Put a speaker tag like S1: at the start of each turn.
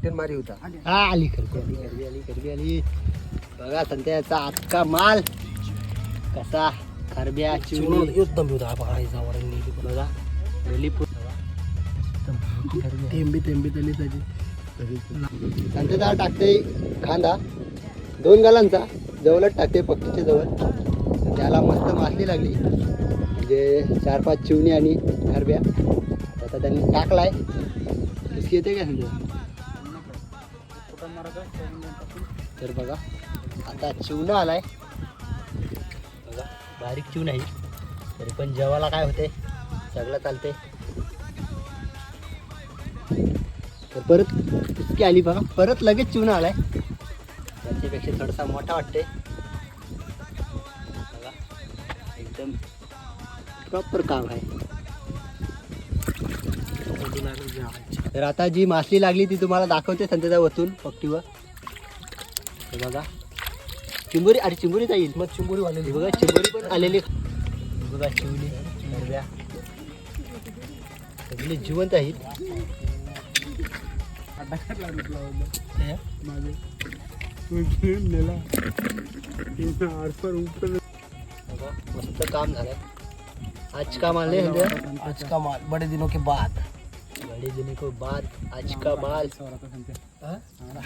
S1: गावठीन मारी होता.
S2: हा आली खरबी आली. बघा संत्याचा आजचा माल कसा खरब्या चिवणी
S1: एकदम होता
S2: बघा
S1: थेंबी तली त्याची.
S2: संत्याचा टाकते कांदा 2 गालांचा जवळच टाकते पक्षीच्या जवळ. त्याला मस्त मासली लागली म्हणजे 4-5 चिवणी आणि खरब्या. आता त्यांनी टाकलाय किसकी येते का समजा. तर बघा आता चिवणा आलाय बघा बारीक चिवण आहे तरी पण जेवायला काय होते सगळं चालते. तर परत किसकी आली बघा परत लगेच चिवणा आलाय त्याच्यापेक्षा थोडासा मोठा वाटते बघा एकदम प्रॉपर काम आहे. तर आता जी मासली लागली ती तुम्हाला दाखवते संत्याच्या वतून पट्टीवर. हे बघा चिंबोरी अरे चिंबोरी जाईल
S1: मग चिंबोरी वालेली
S2: बघा चिंबोरी पण आलेली बघा चिवली हिरव्या सगळे जिवंत आहेत. हे? बघा, मस्त काम झालंय आज का माल नाही संध्या
S1: आज का माल बड़े दिनों के बाद.
S2: बड़े दिन को बाद आज का माल.